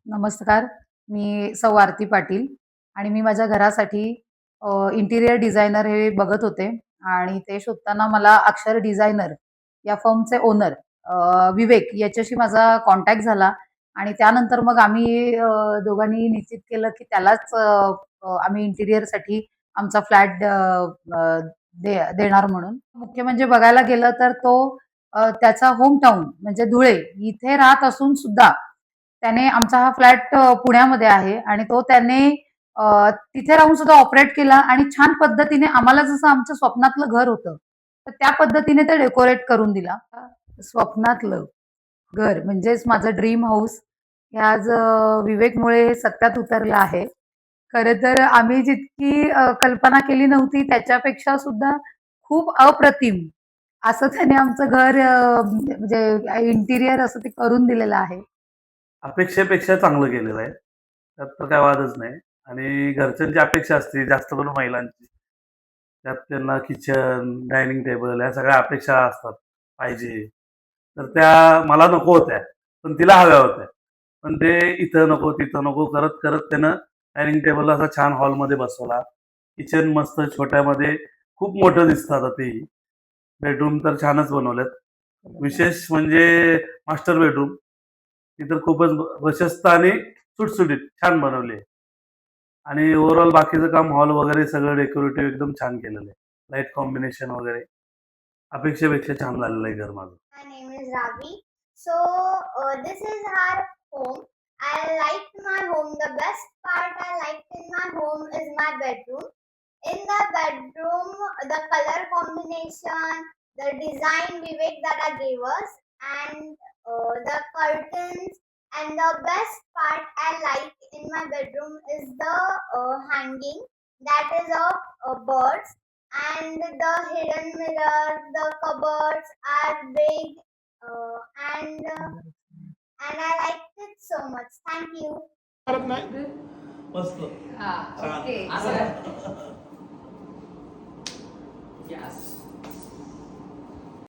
नमस्कार. मी सौ आरती पाटील आणि मी माझ्या घरासाठी इंटिरियर डिझायनर हे बघत होते आणि ते शोधताना मला अक्षर डिझायनर या फर्मचे ओनर विवेक याच्याशी माझा कॉन्टॅक्ट झाला आणि त्यानंतर मग आम्ही दोघांनी निश्चित केलं की त्यालाच आम्ही इंटिरियरसाठी आमचा फ्लॅट देणार म्हणून. मुख्य म्हणजे बघायला गेलं तर तो त्याचा होम टाउन म्हणजे धुळे इथे राहत असून सुद्धा त्याने आमचा हा फ्लॅट पुण्यामध्ये आहे आणि तो त्याने तिथे राहून सुद्धा ऑपरेट केला आणि छान पद्धतीने आम्हाला जसं आमच्या स्वप्नातलं घर होतं, तर त्या पद्धतीने ते डेकोरेट करून दिला. स्वप्नातलं घर म्हणजेच माझं ड्रीम हाऊस हे आज विवेकमुळे सत्यात उतरलं आहे. खरं तर आम्ही जितकी कल्पना केली नव्हती त्याच्यापेक्षा सुद्धा खूप अप्रतिम असं त्याने आमचं घर म्हणजे इंटिरियर असं ते करून दिलेलं आहे. अपेक्षेपेक्षा चांगलं केलेलं आहे. त्यात तर काय वादच नाही. आणि घरच्यांची अपेक्षा असते जास्त करून महिलांची. त्यात त्यांना किचन, डायनिंग टेबल ह्या सगळ्या अपेक्षा असतात पाहिजे. तर त्या मला नको होत्या, पण तिला हव्या होत्या. पण ते इथं नको, तिथं नको करत त्यानं डायनिंग टेबल असा छान हॉलमध्ये बसवला. किचन मस्त छोट्यामध्ये खूप मोठं दिसतं आता तेही. बेडरूम तर छानच बनवलेत. विशेष म्हणजे मास्टर बेडरूम. ती तर खूपच प्रशस्त आणि सुटसुटीत छान बनवली आहे. आणि ओव्हरऑल बाकीचं काम हॉल वगैरे सगळं डेकोरेटिव्ह एकदम छान केलेलं आहे. लाईट कॉम्बिनेशन वगैरे अपेक्षेपेक्षा छान झालेलं आहे घर माझं. My name is Ravi. So, this is our home. I liked my home. The best part I liked in my home is my bedroom. In the bedroom, the color combination, the design Vivek Dada gave us, and the curtains. And the best part I like in my bedroom is the hanging that is of birds, and the hidden mirror, the cupboards are big, and I liked it so much. Thank you. करत नाही मस्त हा, छान okay. असं. Yes.